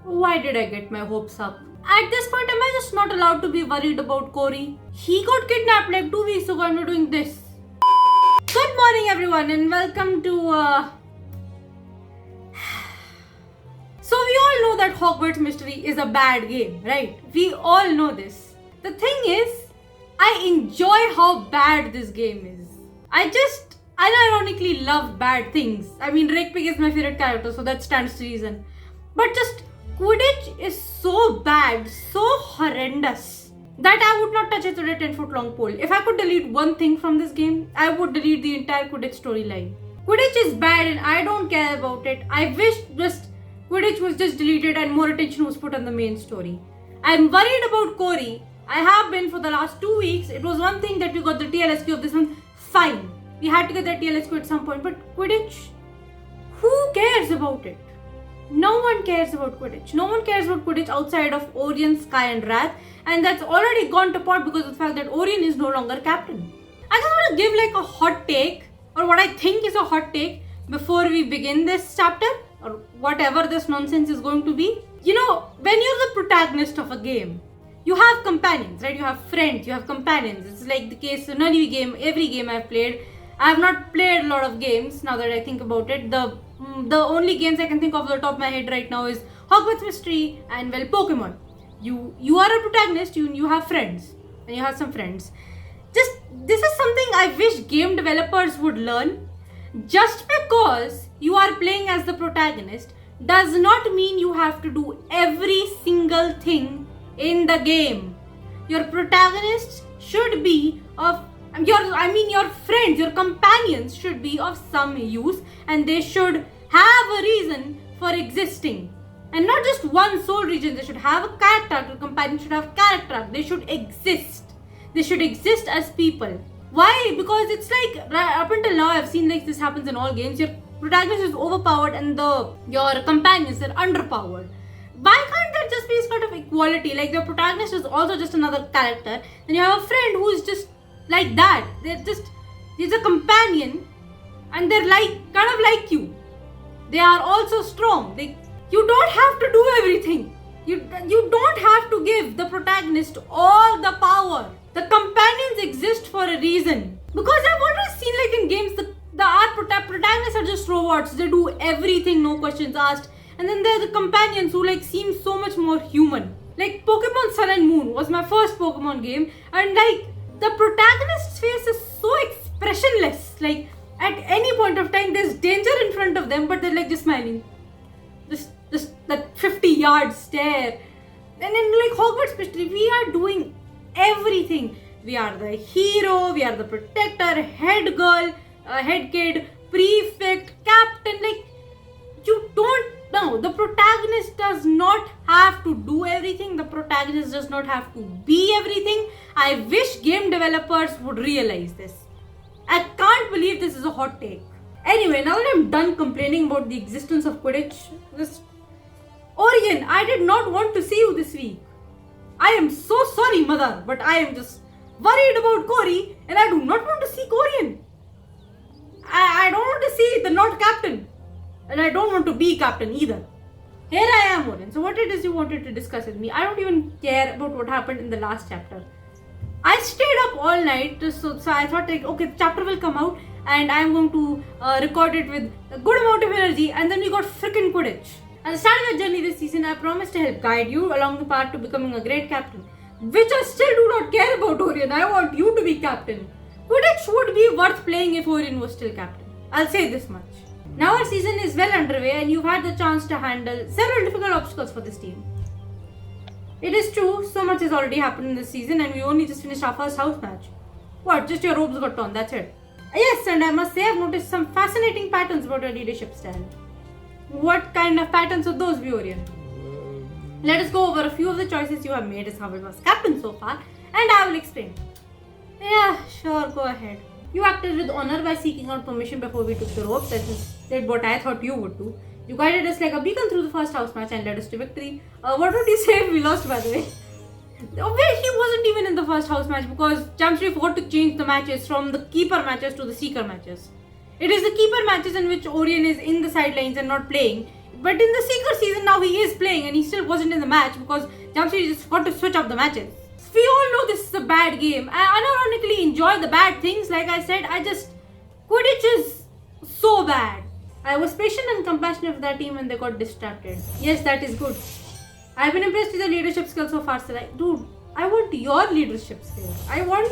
Why did I get my hopes up? At this point, am I just not allowed to be worried about Corey? He got kidnapped like 2 weeks ago and we're doing this. Good morning everyone and welcome to So we all know that Hogwarts Mystery is a bad game, right? We all know this. The thing is, I enjoy how bad this game is. I just unironically love bad things. I mean, Rakepig is my favorite character, so that stands to reason. But just Quidditch is so bad, so horrendous, that I would not touch it with a 10-foot long pole. If I could delete one thing from this game, I would delete the entire Quidditch storyline. Quidditch is bad and I don't care about it. I wish just Quidditch was just deleted and more attention was put on the main story. I'm worried about Corey. I have been for the last 2 weeks. It was one thing that we got the TLSQ of this one. Fine. We had to get that TLSQ at some point. But Quidditch, who cares about it? No one cares about Quidditch. No one cares about Quidditch outside of Orion, Sky and Wrath. And that's already gone to pot because of the fact that Orion is no longer captain. I just want to give like a hot take, or what I think is a hot take, before we begin this chapter, or whatever this nonsense is going to be. You know, when you're the protagonist of a game, you have companions, right? You have friends, you have companions. It's like the case in any game, every game I've played. I have not played a lot of games now that I think about it. The only games I can think of the top of my head right now is Hogwarts Mystery and, well, Pokemon. You are a protagonist, you have friends, and you have some friends. This is something I wish game developers would learn. Just because you are playing as the protagonist does not mean you have to do every single thing in the game. Your protagonists should be of your friends, your companions should be of some use, and they should have a reason for existing. And not just one sole reason. They should have a character arc. Your companion should have character arc. They should exist. They should exist as people. Why? Because it's like, up until now I've seen like this happens in all games. Your protagonist is overpowered and your companions are underpowered. Why can't there just be sort of equality? Like the protagonist is also just another character. Then you have a friend who is just like that. He's a companion and they're like kind of like you. They are also strong. You don't have to do everything. You don't have to give the protagonist all the power. The companions exist for a reason. Because I've always seen like in games, our protagonists are just robots. They do everything, no questions asked. And then there are the companions who like seem so much more human. Like Pokemon Sun and Moon was my first Pokemon game. And like the protagonist's face is so expressionless. Like at any point of time, there's danger in front of them, but they're like just smiling. Just that 50-yard stare. And in like Hogwarts Mystery, we are doing everything. We are the hero, we are the protector, head girl, head kid, prefect, captain. Like, you don't know. The protagonist does not have to do everything. The protagonist does not have to be everything. I wish game developers would realize this. I can't believe this is a hot take. Anyway, now that I'm done complaining about the existence of Quidditch, Orion, I did not want to see you this week. I am so sorry, mother, but I am just worried about Corey and I do not want to see Orion. I don't want to see the not captain. And I don't want to be captain either. Here I am, Orion. So what it is you wanted to discuss with me? I don't even care about what happened in the last chapter. I stayed up all night, so I thought like, okay, the chapter will come out and I'm going to record it with a good amount of energy, and then we got freaking Quidditch. At the start of your journey this season, I promised to help guide you along the path to becoming a great captain, which I still do not care about, Orion. I want you to be captain. Quidditch would be worth playing if Orion was still captain. I'll say this much. Now our season is well underway and you've had the chance to handle several difficult obstacles for this team. It is true, so much has already happened in this season and we only just finished our first house match. What, just your robes got torn, that's it. Yes, and I must say I've noticed some fascinating patterns about your leadership style. What kind of patterns are those, Orion? Let us go over a few of the choices you have made as Howard was captain so far, and I will explain. Yeah, sure, go ahead. You acted with honor by seeking out permission before we took the ropes. That did what I thought you would do. You guided us like a beacon through the first house match and led us to victory. What would you say if we lost, by the way? Well, he wasn't even in the first house match because Jamshri forgot to change the matches from the keeper matches to the seeker matches. It is the keeper matches in which Orion is in the sidelines and not playing. But in the Seeker season now he is playing and he still wasn't in the match because Jamshid just got to switch up the matches. We all know this is a bad game. I unironically enjoy the bad things. Like I said, Quidditch is so bad. I was patient and compassionate with that team when they got distracted. Yes, that is good. I've been impressed with the leadership skills so far. So dude, I want your leadership skills. I want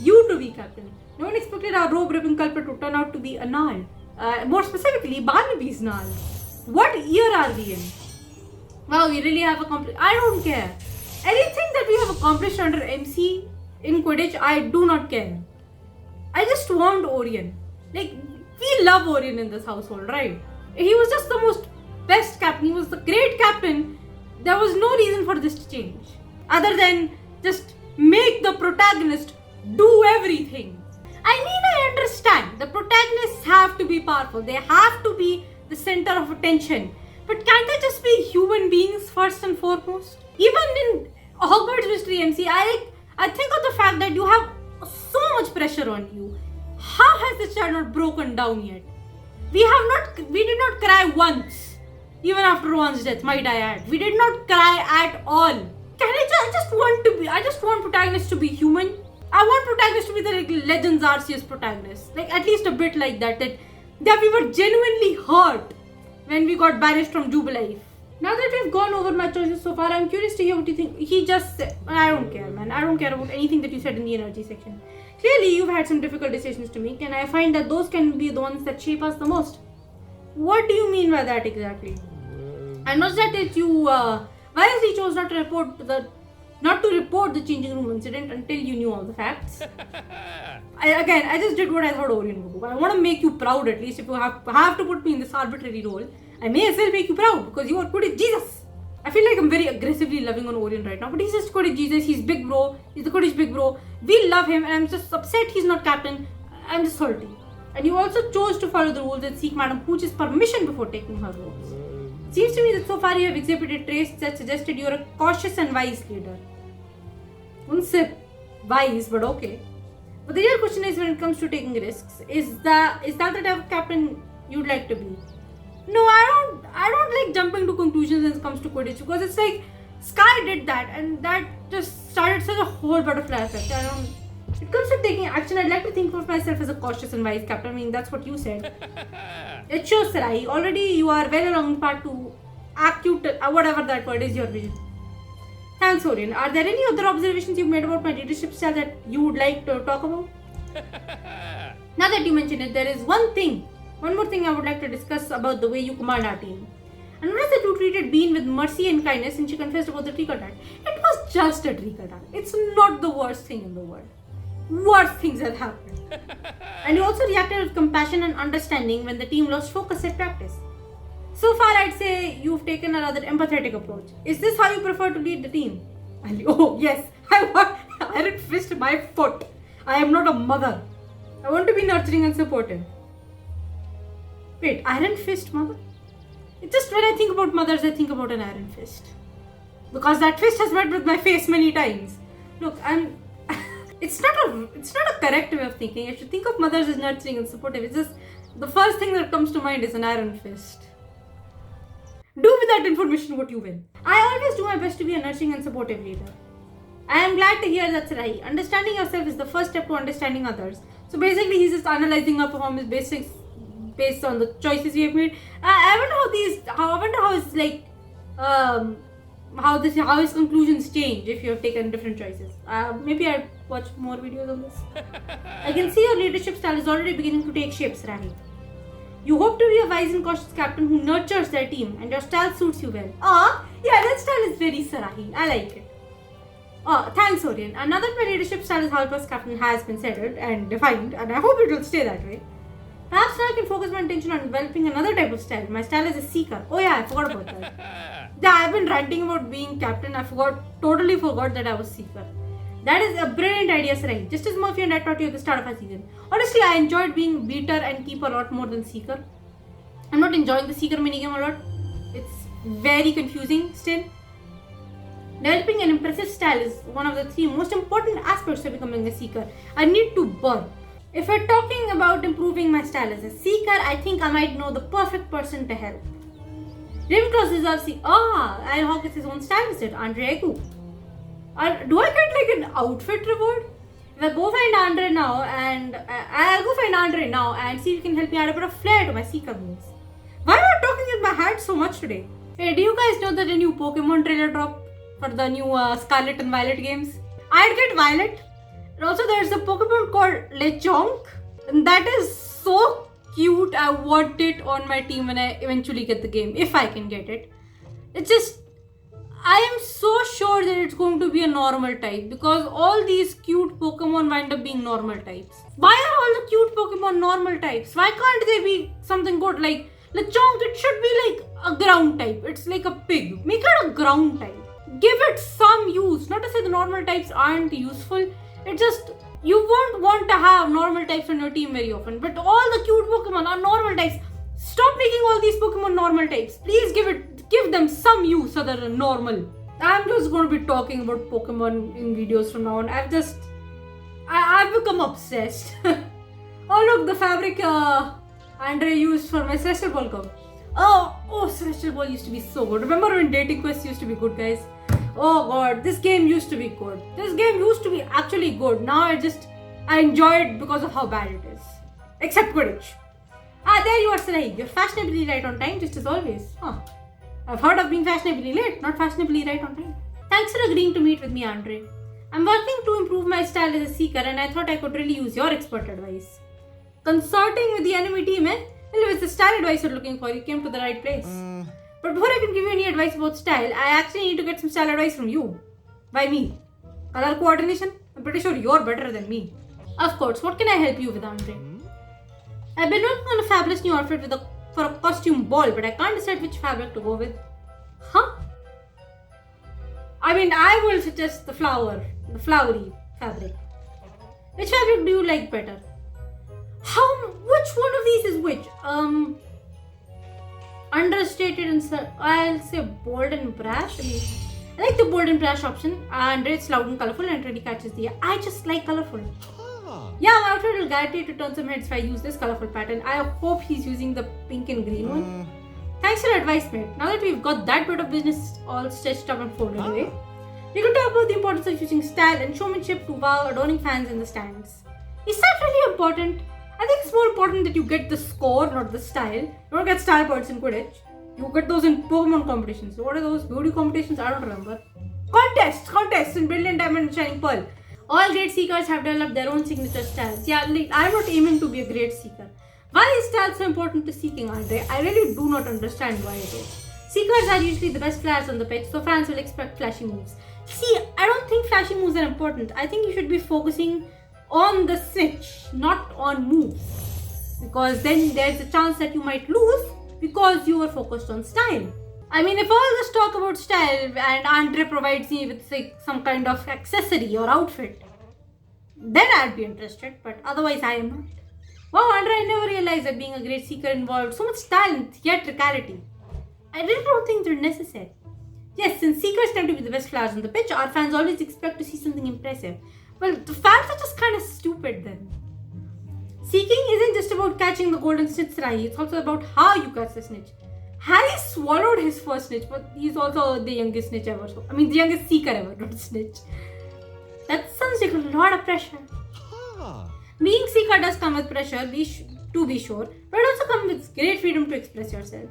you to be captain. No one expected our robe-ripping culprit to turn out to be a Nal. More specifically, Barnaby's Nal. What year are we in? Wow, we really have accomplished. I don't care. Anything that we have accomplished under MC in Quidditch, I do not care. I just want Orion. Like, we love Orion in this household, right? He was just the most best captain. He was the great captain. There was no reason for this to change. Other than just make the protagonist do everything. I understand. The protagonists have to be powerful. They have to be the center of attention. But can't they just be human beings first and foremost? Even in Hogwarts Mystery MC, I think of the fact that you have so much pressure on you. How has this child not broken down yet? We did not cry once. Even after Ron's death, might I add. We did not cry at all. I just want protagonists to be human. I want protagonists to be the Legends Arceus protagonists. Like at least a bit like that we were genuinely hurt when we got banished from Jubilife. Now that we've gone over my choices so far, I'm curious to hear what you think. He just said, I don't care, man. I don't care about anything that you said in the energy section. Clearly, you've had some difficult decisions to make, and I find that those can be the ones that shape us the most. What do you mean by that exactly? I noticed that you wisely chose not to report the changing room incident until you knew all the facts. I just did what I thought Orion would do. I want to make you proud at least. If you have to put me in this arbitrary role, I may as well make you proud because you are Quidditch Jesus. I feel like I'm very aggressively loving on Orion right now, but he's just Quidditch Jesus. He's big bro. He's the Quidditch big bro. We love him and I'm just upset he's not captain. I'm just salty. And you also chose to follow the rules and seek Madam Pooch's permission before taking her roles. Seems to me that so far you have exhibited traits that suggested you're a cautious and wise leader. Wouldn't say wise, but okay. But the real question is when it comes to taking risks, is that the type of captain you'd like to be? No, I don't like jumping to conclusions when it comes to Quidditch because it's like Sky did that and that just started such a whole butterfly effect. When it comes to taking action, I'd like to think of myself as a cautious and wise captain. I mean, that's what you said. It shows, Sarai. Already you are well along the path to acute, whatever that word is, your vision. Thanks, Orion. Are there any other observations you've made about my leadership style that you would like to talk about? Now that you mention it, there is one more thing I would like to discuss about the way you command our team. I noticed that you treated Bean with mercy and kindness and she confessed about the trick attack. It was just a trick attack. It's not the worst thing in the world. Worse things have happened. And you also reacted with compassion and understanding when the team lost focus at practice. So far, I'd say you've taken a rather empathetic approach. Is this how you prefer to lead the team? Oh, yes. I didn't fist my foot. I am not a mother. I want to be nurturing and supportive. Wait, Iron Fist mother? It's just when I think about mothers, I think about an Iron Fist. Because that fist has met with my face many times. Look, it's not a correct way of thinking. I should think of mothers as nurturing and supportive. It's just the first thing that comes to mind is an Iron Fist. Do with that information what you will. I always do my best to be a nurturing and supportive leader. I am glad to hear that's right. Understanding yourself is the first step to understanding others. So basically, he's just analyzing our performance based on the choices we have made. I wonder how his conclusions change if you have taken different choices. Maybe I'll watch more videos on this. I can see your leadership style is already beginning to take shape, Sarahi. You hope to be a wise and cautious captain who nurtures their team, and your style suits you well. Yeah, that style is very Sarahi. I like it. Thanks, Orion. And now that my leadership style as Hogwarts captain has been settled and defined, and I hope it will stay that way, perhaps now I can focus my attention on developing another type of style. My style is a seeker. Oh yeah, I forgot about that. Yeah, I've been ranting about being captain. Totally forgot that I was seeker. That is a brilliant idea, Sarai. Just as Murphy and I taught you at the start of our season. Honestly, I enjoyed being beater and keeper a lot more than seeker. I'm not enjoying the seeker minigame a lot. It's very confusing still. Developing an impressive style is one of the 3 most important aspects of becoming a seeker. I need to burn. If we're talking about improving my style as a seeker, I think I might know the perfect person to help. Ravenclaw deserves the and Hogwarts his own style is it, Andre Egu. Do I get like an outfit reward? If I go find Andre now and I'll go find Andre now and see if he can help me add a bit of flair to my Seeker moves. Why am I talking in my head so much today? Hey, do you guys know that a new Pokemon trailer dropped for the new Scarlet and Violet games? I'd get Violet. And also there's a Pokemon called Lechonk. And that is so cute. I want it on my team when I eventually get the game. If I can get it. It's just... I am so sure that it's going to be a normal type. Because all these cute Pokemon wind up being normal types. Why are all the cute Pokemon normal types? Why can't they be something good like... Lechonk, it should be like a ground type. It's like a pig. Make it a ground type. Give it some use. Not to say the normal types aren't useful. It's just, you won't want to have normal types on your team very often. But all the cute Pokemon are normal types. Stop making all these Pokemon normal types. Please give them some use so they're normal. I'm just going to be talking about Pokemon in videos from now on. I've become obsessed. Oh look, the fabric Andre used for my Celestial Ball cup. Oh, Celestial Ball used to be so good. Remember when Dating Quest used to be good, guys? Oh god, this game used to be good. This game used to be actually good. Now I enjoy it because of how bad it is. Except Quidditch. There you are, Sarai. You're fashionably right on time, just as always. I've heard of being fashionably late, not fashionably right on time. Thanks for agreeing to meet with me, Andre. I'm working to improve my style as a seeker and I thought I could really use your expert advice. Consorting with the enemy team, eh? Well, if it's the style advice you're looking for, you came to the right place. But before I can give you any advice about style, I actually need to get some style advice from you. Why me? Color coordination? I'm pretty sure you're better than me. Of course, what can I help you with, Andre? I've been working on a fabulous new outfit for a costume ball, but I can't decide which fabric to go with. Huh? I mean, I will suggest the flowery fabric. Which fabric do you like better? Which one of these is which? Understated and I'll say bold and brash. I like the bold and brash option, and it's loud and colorful and it really catches the eye. I just like colorful. Yeah, my outfit will guarantee to turn some heads if I use this colorful pattern. I hope he's using the pink and green one. Thanks for your advice, mate. Now that we've got that bit of business all stretched up and folded away, we can talk about the importance of using style and showmanship to wow adoring fans in the stands. Is that really important? I think it's more important that you get the score, not the style. You don't get style points in Quidditch. You get those in Pokemon competitions. What are those? Beauty competitions? I don't remember. Contests in Brilliant Diamond and Shining Pearl. All great seekers have developed their own signature styles. Yeah, I'm not aiming to be a great seeker. Why is style so important to seeking, Andre? I really do not understand why it is. Seekers are usually the best players on the pitch, so fans will expect flashy moves. See, I don't think flashy moves are important. I think you should be focusing on the snitch, not on moves. Because then there's a chance that you might lose because you were focused on style. I mean, if all this talk about style and Andre provides me with some kind of accessory or outfit, then I'd be interested, but otherwise I am not. Wow, Andre, I never realized that being a great seeker involved so much style and theatricality. I really don't think they're necessary. Yes, since seekers tend to be the best players on the pitch, our fans always expect to see something impressive. Well, the fans are just kind of stupid then. Seeking isn't just about catching the golden snitch, Rai. It's also about how you catch the snitch. Harry swallowed his first snitch, but he's also the youngest snitch ever. So, the youngest seeker ever, not snitch. That sounds like a lot of pressure. Being seeker does come with pressure, to be sure, but it also comes with great freedom to express yourself.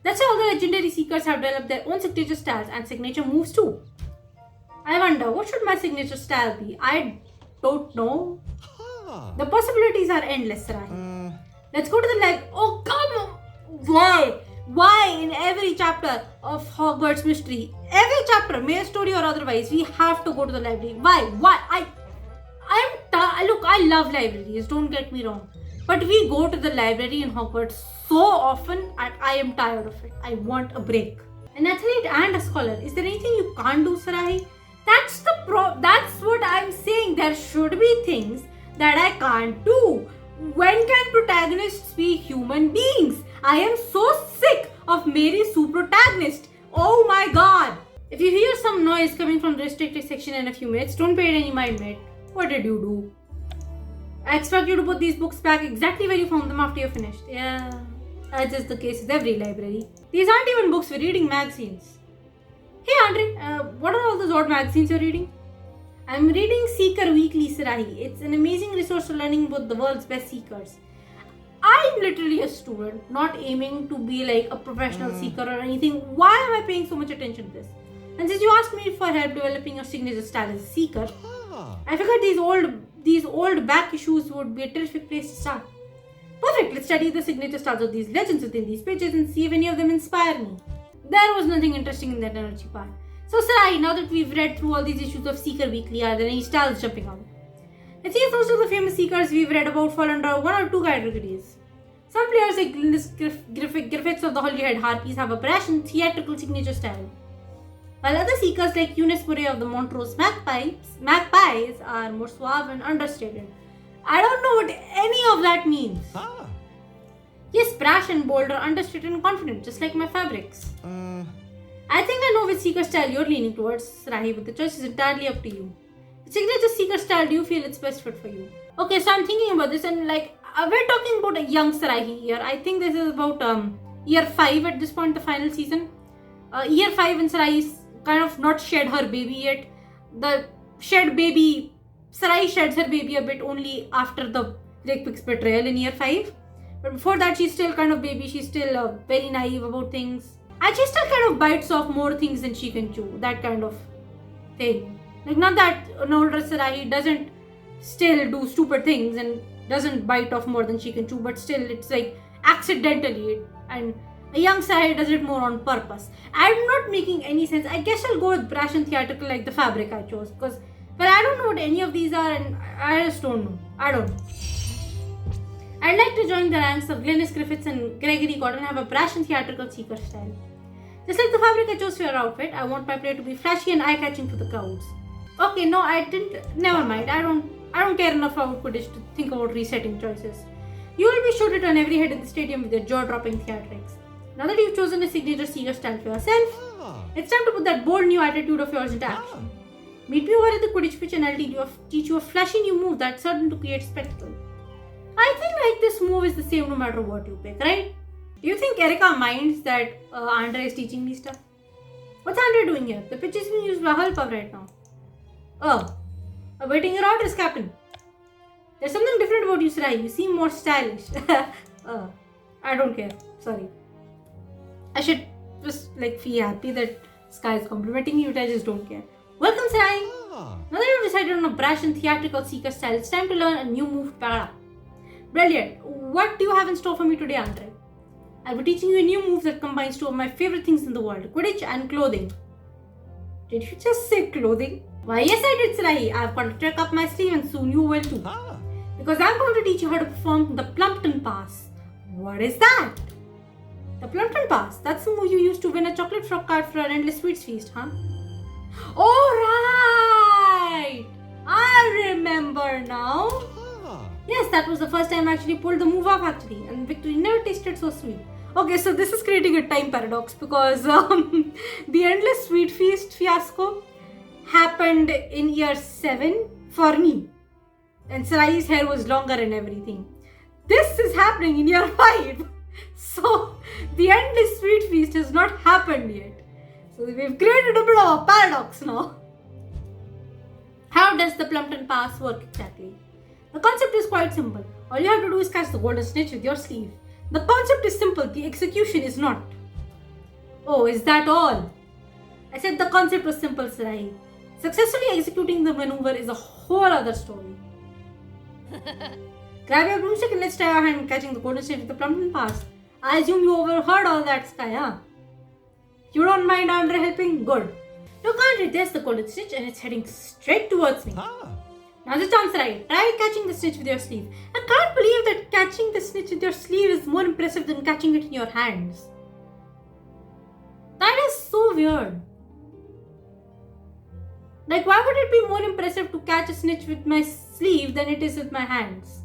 That's why all the legendary seekers have developed their own signature styles and signature moves too. I wonder, what should my signature style be? I don't know. The possibilities are endless, Rai. Let's go to the library. Oh, come on! Why? Why in every chapter of Hogwarts Mystery, every chapter, main story or otherwise, we have to go to the library? Why? Look, I love libraries, don't get me wrong. But we go to the library in Hogwarts so often and I am tired of it. I want a break. An athlete and a scholar. Is there anything you can't do, Sarai? That's what I'm saying. There should be things that I can't do. When can protagonists be human beings? I am so sick of Mary's protagonist. Oh my god. If you hear some noise coming from the restricted section in a few minutes, don't pay it any mind, mate. What did you do? I expect you to put these books back exactly where you found them after you're finished. Yeah. As is the case with every library. These aren't even books, we're reading magazines. Hey Andre, what are all those odd magazines you're reading? I'm reading Seeker Weekly Sirahi. It's an amazing resource for learning about the world's best seekers. I'm literally a student, not aiming to be like a professional seeker or anything. Why am I paying so much attention to this? And since you asked me for help developing your signature style as a seeker, I figured these old back issues would be a terrific place to start. Perfect, let's study the signature styles of these legends within these pages and see if any of them inspire me. There was nothing interesting in that energy part. So Sarai, now that we've read through all these issues of Seeker Weekly, are there any styles jumping out? It seems most of the famous seekers we've read about fall under one or two categories. Some players like Griffiths of the Holyhead Harpies have a brash and theatrical signature style, while other seekers like Eunice Murray of the Montrose Magpies are more suave and understated. I don't know what any of that means. Yes, brash and bold or understated and confident, just like my fabrics. I think I know which seeker style you're leaning towards, Rahi, but the choice is entirely up to you. Which signature seeker style do you feel it's best fit for you? Okay, so I'm thinking about this and we're talking about a young Sarahi here. I think this is about year 5 at this point, the final season. Year 5 and Sarahi's kind of not shed her baby yet. The Sarai sheds her baby a bit only after the Rakepik's betrayal in year 5. But before that, she's still kind of baby. She's still very naive about things. And she still kind of bites off more things than she can chew. That kind of thing. Like, not that an older Sarai doesn't still do stupid things and doesn't bite off more than she can chew. But still, it's like accidentally. And a young Sarai does it more on purpose. I'm not making any sense. I guess I'll go with brash and theatrical like the fabric I chose. Because, well, I don't know what any of these are and I just don't know. I don't know. I'd like to join the ranks of Glennis Griffiths and Gregory Gordon have a brash and theatrical seeker style. Just like the fabric I chose for your outfit, I want my play to be flashy and eye-catching for the crowds. Okay, no, I didn't. Never mind. I don't care enough about Quidditch to think about resetting choices. You will be sure to turn every head in the stadium with your jaw-dropping theatrics. Now that you've chosen a signature seeker style for yourself, it's time to put that bold new attitude of yours into action. Meet me over at the Quidditch pitch and I'll teach you a flashy new move that's certain to create spectacle. I think this move is the same no matter what you pick, right? Do you think Erica minds that Andre is teaching me stuff? What's Andre doing here? The pitch is being used by Hufflepuff right now. Oh, awaiting your orders, Captain. There's something different about you, Sarai. You seem more stylish. I don't care. Sorry. I should just feel happy that Sky is complimenting you, but I just don't care. Welcome, Sarai. Now that you've decided on a brash and theatrical seeker style, it's time to learn a new move to pair up. Brilliant. What do you have in store for me today, Andre? I'll be teaching you a new move that combines two of my favorite things in the world, Quidditch and clothing. Did you just say clothing? Why, yes I did, Sarai. I've got a trick up my sleeve and soon you will too. Because I'm going to teach you how to perform the Plumpton Pass. What is that? The Plumpton Pass. That's the move you use to win a chocolate frog card for an endless sweets feast, huh? Alright! I remember now. Yes, that was the first time I actually pulled the move off actually, and victory never tasted so sweet. Okay, so this is creating a time paradox because the endless sweet feast fiasco happened in year 7 for me. And Sarai's hair was longer and everything. This is happening in year 5. So the endless sweet feast has not happened yet. So we've created a bit of a paradox now. How does the Plumpton Pass work exactly? The concept is quite simple. All you have to do is catch the golden snitch with your sleeve. The concept is simple, the execution is not. Oh, is that all? I said the concept was simple, Sarai. Successfully executing the maneuver is a whole other story. Grab your broomstick and let's try our hand in catching the golden snitch with the Plumpton Pass. I assume you overheard all that, Sky, huh? You don't mind Andre helping? Good. Look, Andre, there's the golden snitch and it's heading straight towards me. Now the chance, right? Try catching the snitch with your sleeve. I can't believe that catching the snitch with your sleeve is more impressive than catching it in your hands. That is so weird. Why would it be more impressive to catch a snitch with my sleeve than it is with my hands?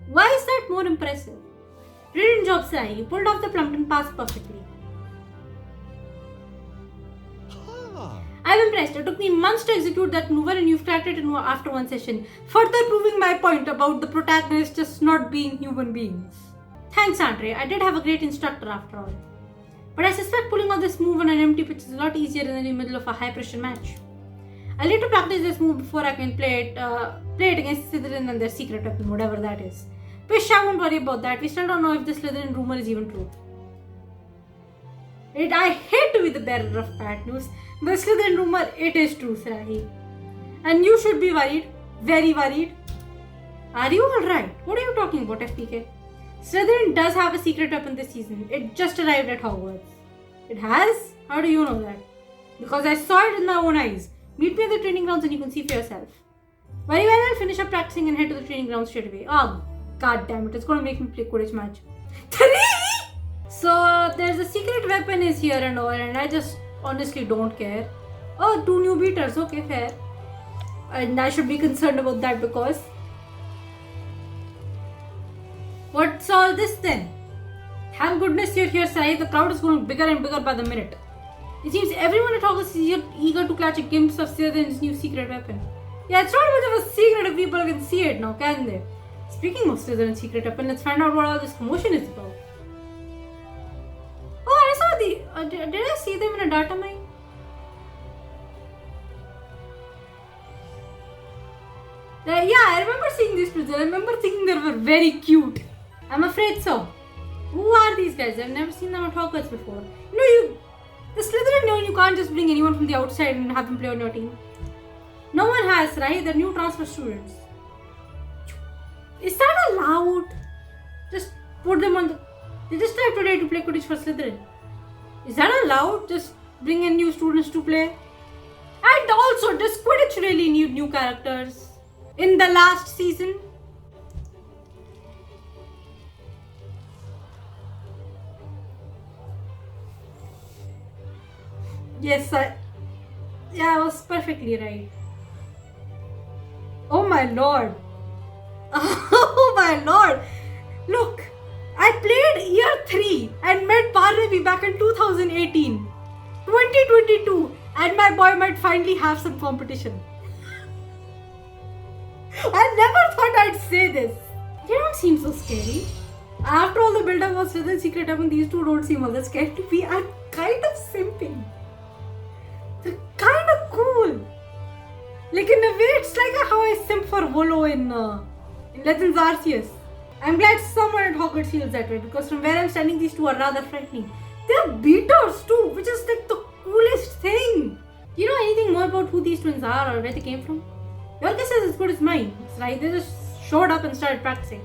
Why is that more impressive? Brilliant job, Sai. You pulled off the Plumpton Pass perfectly. I've impressed. It took me months to execute that maneuver and you've cracked it after one session, further proving my point about the protagonists just not being human beings. Thanks, Andre. I did have a great instructor after all. But I suspect pulling off this move on an empty pitch is a lot easier than in the middle of a high-pressure match. I'll need to practice this move before I can play it against Slytherin and their secret weapon, whatever that is. Wish I won't worry about that. We still don't know if this Slytherin rumor is even true. I hate to be the bearer of bad news. The Slytherin rumor, it is true, Sarahi. And you should be worried. Very worried. Are you alright? What are you talking about, FPK? Slytherin does have a secret weapon this season. It just arrived at Hogwarts. It has? How do you know that? Because I saw it with my own eyes. Meet me at the training grounds and you can see for yourself. Very well, I'll finish up practicing and head to the training grounds straight away. Oh, god damn it. It's going to make me play Quidditch match. 3! So, there's a secret weapon is here and all, and I just honestly don't care. Oh, 2 new beaters. Okay, fair. And I should be concerned about that because... What's all this then? Thank goodness you're here, Sai. The crowd is growing bigger and bigger by the minute. It seems everyone at Hogwarts is eager to catch a glimpse of Slytherin's new secret weapon. Yeah, it's not much of a secret if people can see it now, can they? Speaking of Slytherin's secret weapon, let's find out what all this commotion is about. Oh, I saw the... did I see them in a data mine? Yeah, I remember seeing these two. I remember thinking they were very cute. I'm afraid so. Who are these guys? I've never seen them at Hogwarts before. The Slytherin know you can't just bring anyone from the outside and have them play on your team. No one has, right? They're new transfer students. Is that allowed? Just put them on the... They just tried today to play Quidditch for Slytherin. Is that allowed? Just bring in new students to play? And also, does Quidditch really need new characters? In the last season? Yes, I was perfectly right. Oh my lord. Oh my lord. Look, I played year 3 and met Parnaby back in 2018. 2022 and my boy might finally have some competition. I never thought I'd say this. They don't seem so scary. After all the build-up was with the secret weapon, these two don't seem all that scary to me. I'm kind of simping. They're kind of cool. Like in a way, it's like how I simp for Volo in Legends Arceus. I'm glad someone at Hogwarts feels that way because from where I'm standing, these two are rather frightening. They're beaters too, which is like the coolest thing. Do you know anything more about who these twins are or where they came from? Your guess is as good as mine. It's right, they just showed up and started practicing.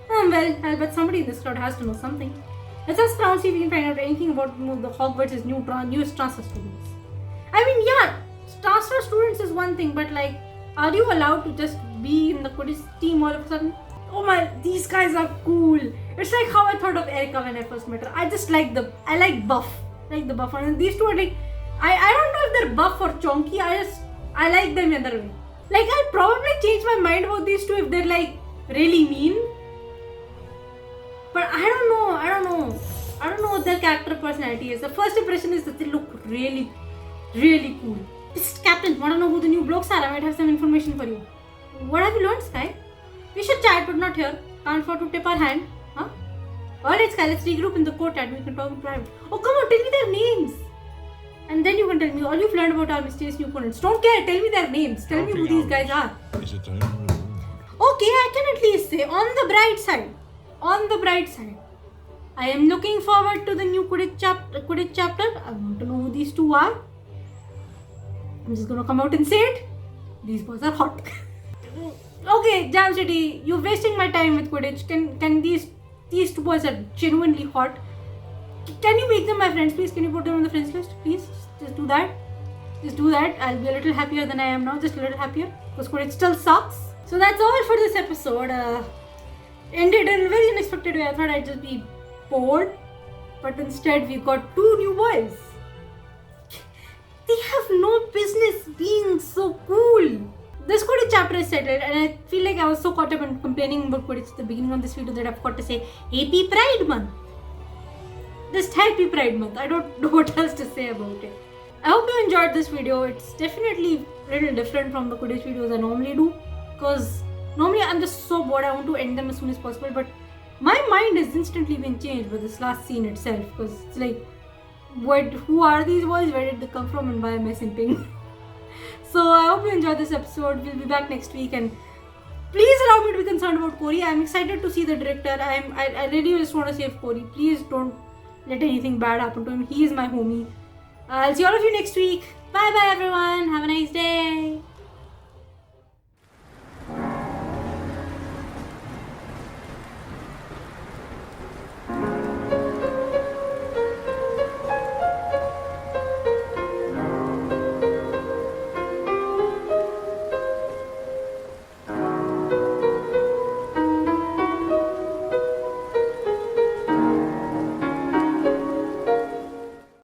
Well, I bet somebody in this crowd has to know something. Let's ask around, see if we can find out anything about the Hogwarts' newest transfer students. I mean, yeah, transfer students is one thing, but like, are you allowed to just be in the Quidditch team all of a sudden? Oh my, these guys are cool. It's like how I thought of Erica when I first met her. I just like I like buff. Like the buff. And these two are like, I don't know if they're buff or chonky. I like them either way. Like, I'll probably change my mind about these two if they're like really mean. But I don't know what their character personality is. The first impression is that they look really, really cool. Psst, Captain, wanna know who the new blokes are? I might have some information for you. What have you learned, Sky? We should chat, but not here. Can't afford to tip our hand. Huh? Alright, Sky, let's regroup in the courtyard. We can talk in private. Oh, come on, tell me their names. And then you can tell me all you've learned about our mysterious new opponents. Don't care, tell me their names. Tell me who these guys are. Okay, I can at least say, on the bright side. On the bright side. I am looking forward to the new Quidditch chapter. I want to know who these two are. I'm just gonna come out and say it. These boys are hot. Okay, Jam City, you're wasting my time with Quidditch. Can these two boys are genuinely hot? Can you make them my friends, please? Can you put them on the friends list, please? Just do that. Just do that. I'll be a little happier than I am now. Just a little happier. Because Quidditch still sucks. So that's all for this episode. Ended in a very unexpected way. I thought I'd just be bored. But instead, we got 2 new boys. They have no business being so cool. This Quidditch chapter is settled, and I feel like I was so caught up in complaining about Quidditch at the beginning of this video that I forgot to say Happy Pride Month. Just Happy Pride Month. I don't know what else to say about it. I hope you enjoyed this video. It's definitely a little different from the Quidditch videos I normally do, because normally I'm just so bored I want to end them as soon as possible, but my mind has instantly been changed by this last scene itself, because it's like, who are these boys, where did they come from, and why am I simping? So I hope you enjoyed this episode. We'll be back next week, and please allow me to be concerned about Corey. I'm excited to see the director. I really just want to save Corey. Please don't let anything bad happen to him. He is my homie. I'll see all of you next week. Bye bye everyone. Have a nice day.